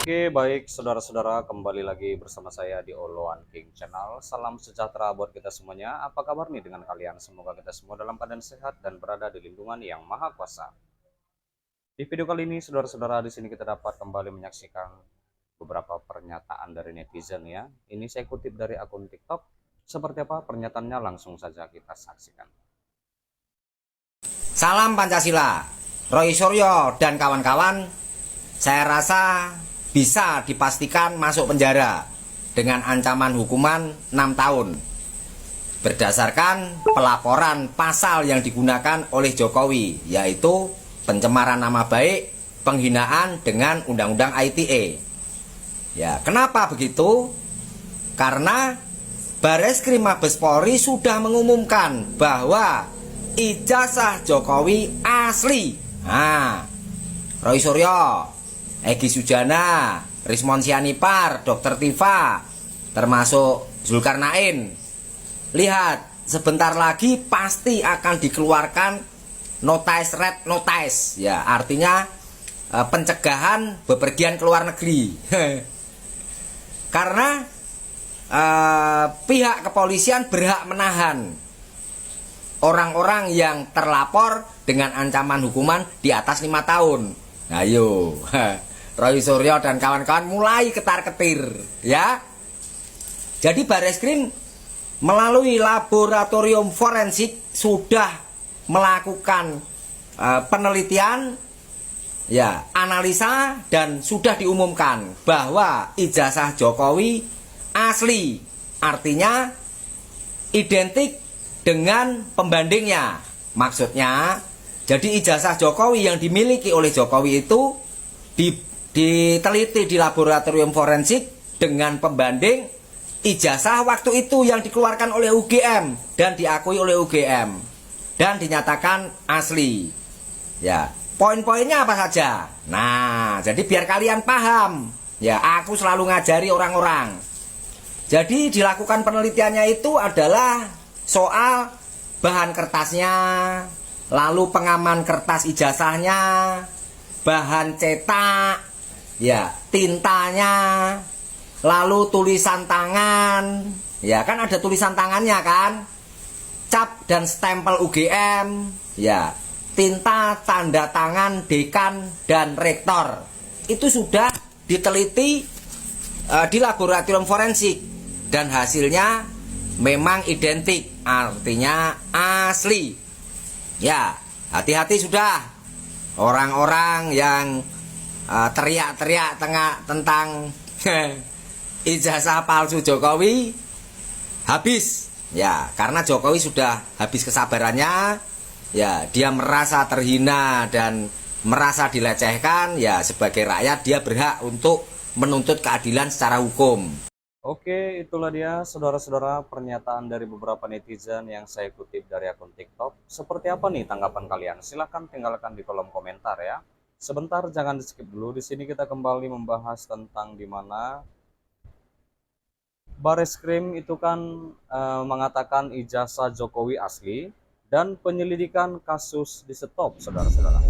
Oke, baik saudara-saudara, kembali lagi bersama saya di Oloan King Channel. Salam sejahtera buat kita semuanya. Apa kabar nih dengan kalian? Semoga kita semua dalam keadaan sehat dan berada di lindungan yang maha kuasa. Di video kali ini, saudara-saudara, di sini kita dapat kembali menyaksikan beberapa pernyataan dari netizen ya. Ini saya kutip dari akun TikTok. Seperti apa pernyataannya, langsung saja kita saksikan. Salam Pancasila, Roy Suryo dan kawan-kawan, saya rasa bisa dipastikan masuk penjara dengan ancaman hukuman 6 tahun berdasarkan pelaporan pasal yang digunakan oleh Jokowi, yaitu pencemaran nama baik, penghinaan dengan Undang-Undang ITE. Ya, kenapa begitu? Karena Bareskrim Mabes Polri sudah mengumumkan bahwa ijazah Jokowi asli. Nah, Roy Suryo, Egy Sujana, Rismon Sianipar, Dr. Tifa, termasuk Zulkarnain. Lihat, sebentar lagi pasti akan dikeluarkan notice red notice. Ya, artinya pencegahan bepergian ke luar negeri. Karena pihak kepolisian berhak menahan orang-orang yang terlapor dengan ancaman hukuman di atas 5 tahun. Ayo, Roy Suryo dan kawan-kawan mulai ketar-ketir ya. Jadi Bareskrim melalui laboratorium forensik sudah melakukan penelitian ya, analisa, dan sudah diumumkan bahwa ijazah Jokowi asli, artinya identik dengan pembandingnya. Maksudnya, jadi ijazah Jokowi yang dimiliki oleh Jokowi itu diteliti di laboratorium forensik dengan pembanding ijazah waktu itu yang dikeluarkan oleh UGM dan diakui oleh UGM dan dinyatakan asli. Ya, poin-poinnya apa saja? Nah, jadi biar kalian paham. Ya, aku selalu ngajari orang-orang. Jadi dilakukan penelitiannya itu adalah soal bahan kertasnya, lalu pengaman kertas ijazahnya, bahan cetak, ya, tintanya, lalu tulisan tangan. Ya, kan ada tulisan tangannya kan? Cap dan stempel UGM, ya, tinta tanda tangan dekan dan rektor. Itu sudah diteliti di laboratorium forensik dan hasilnya memang identik, artinya asli. Ya, hati-hati sudah orang-orang yang teriak-teriak tentang ijazah palsu Jokowi. Habis ya, karena Jokowi sudah habis kesabarannya. Ya, dia merasa terhina dan merasa dilecehkan. Ya, sebagai rakyat dia berhak untuk menuntut keadilan secara hukum. Oke, itulah dia saudara-saudara pernyataan dari beberapa netizen yang saya kutip dari akun TikTok. Seperti apa nih tanggapan kalian? Silahkan tinggalkan di kolom komentar ya. Sebentar, jangan di skip dulu. Di sini kita kembali membahas tentang di mana Bareskrim itu kan mengatakan ijazah Jokowi asli dan penyelidikan kasus di stop, saudara-saudara.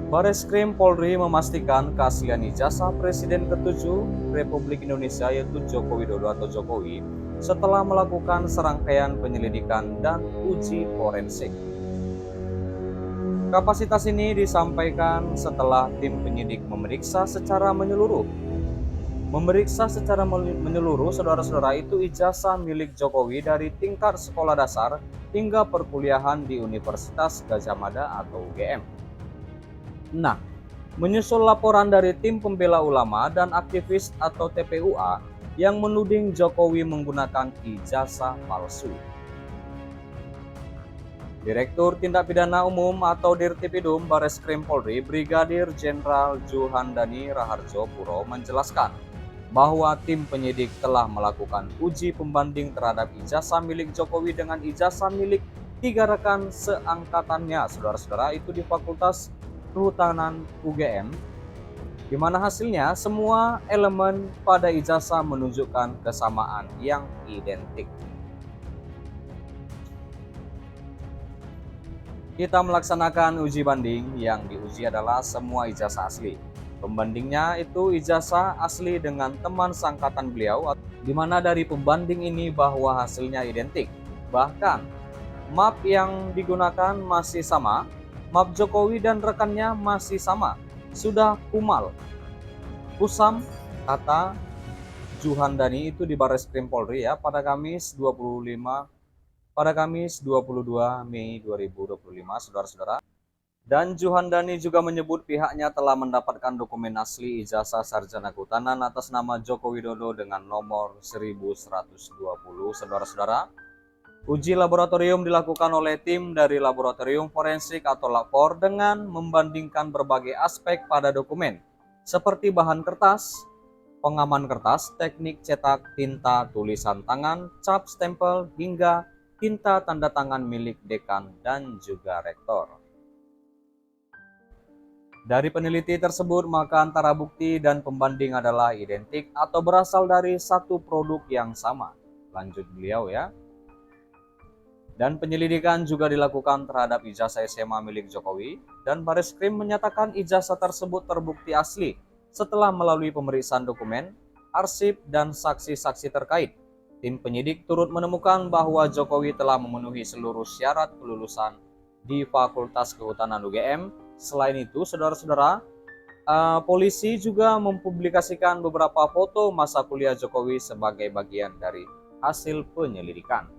Bareskrim Polri memastikan keaslian ijazah Presiden ke-7 Republik Indonesia yaitu Joko Widodo atau Jokowi setelah melakukan serangkaian penyelidikan dan uji forensik. Kapasitas ini disampaikan setelah tim penyidik memeriksa secara menyeluruh. Saudara-saudara, itu ijazah milik Jokowi dari tingkat sekolah dasar hingga perkuliahan di Universitas Gadjah Mada atau UGM. Nah, menyusul laporan dari tim pembela ulama dan aktivis atau TPUA yang menuding Jokowi menggunakan ijazah palsu. Direktur Tindak Pidana Umum atau Dirtipidum Bareskrim Polri Brigadir Jenderal Juhandani Raharjo Puro menjelaskan bahwa tim penyidik telah melakukan uji pembanding terhadap ijazah milik Jokowi dengan ijazah milik 3 rekan seangkatannya, saudara-saudara, itu di Fakultas Kehutanan UGM, di mana hasilnya semua elemen pada ijazah menunjukkan kesamaan yang identik. Kita melaksanakan uji banding, yang diuji adalah semua ijazah asli. Pembandingnya itu ijazah asli dengan teman seangkatan beliau, di mana dari pembanding ini bahwa hasilnya identik. Bahkan, map yang digunakan masih sama, map Jokowi dan rekannya masih sama. Sudah kumal, kusam, kata Juhandani itu di Barreskrim Polri ya pada Kamis 22 Mei 2025, saudara-saudara. Dan Juhandani juga menyebut pihaknya telah mendapatkan dokumen asli ijazah sarjana kehutanan atas nama Joko Widodo dengan nomor 1120, saudara-saudara. Uji laboratorium dilakukan oleh tim dari laboratorium forensik atau lapor dengan membandingkan berbagai aspek pada dokumen, seperti bahan kertas, pengaman kertas, teknik cetak, tinta, tulisan tangan, cap stempel, hingga tinta tanda tangan milik dekan dan juga rektor. Dari peneliti tersebut, maka antara bukti dan pembanding adalah identik atau berasal dari satu produk yang sama. Lanjut beliau ya. Dan penyelidikan juga dilakukan terhadap ijazah SMA milik Jokowi, dan Barreskrim menyatakan ijazah tersebut terbukti asli setelah melalui pemeriksaan dokumen, arsip, dan saksi-saksi terkait. Tim penyidik turut menemukan bahwa Jokowi telah memenuhi seluruh syarat kelulusan di Fakultas Kehutanan UGM. Selain itu, saudara-saudara, polisi juga mempublikasikan beberapa foto masa kuliah Jokowi sebagai bagian dari hasil penyelidikan.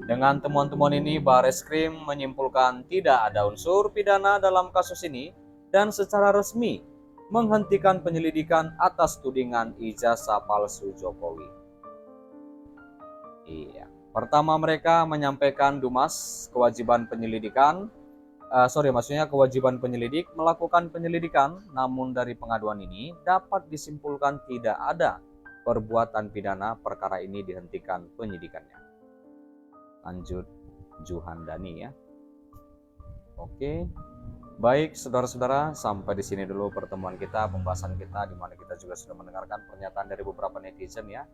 Dengan temuan-temuan ini, Barreskrim menyimpulkan tidak ada unsur pidana dalam kasus ini dan secara resmi menghentikan penyelidikan atas tudingan ijazah palsu Jokowi. Iya. Pertama, mereka menyampaikan Dumas kewajiban penyelidikan kewajiban penyelidik melakukan penyelidikan, namun dari pengaduan ini dapat disimpulkan tidak ada perbuatan pidana, perkara ini dihentikan penyidikannya. Lanjut Juhandani ya. Oke. Baik, saudara-saudara, sampai di sini dulu pertemuan kita, pembahasan kita, di mana kita juga sudah mendengarkan pernyataan dari beberapa netizen ya,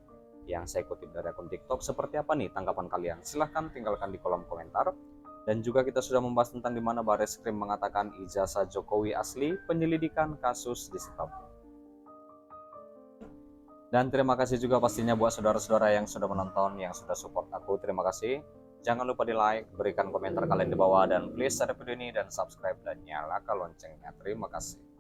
yang saya kutip dari akun TikTok. Seperti apa nih tanggapan kalian? Silahkan tinggalkan di kolom komentar. Dan juga kita sudah membahas tentang di mana Barreskrim mengatakan ijazah Jokowi asli, penyelidikan kasus di stop. Dan terima kasih juga pastinya buat saudara-saudara yang sudah menonton, yang sudah support aku. Terima kasih. Jangan lupa di like, berikan komentar kalian di bawah, dan please share video ini dan subscribe dan nyalakan loncengnya. Terima kasih.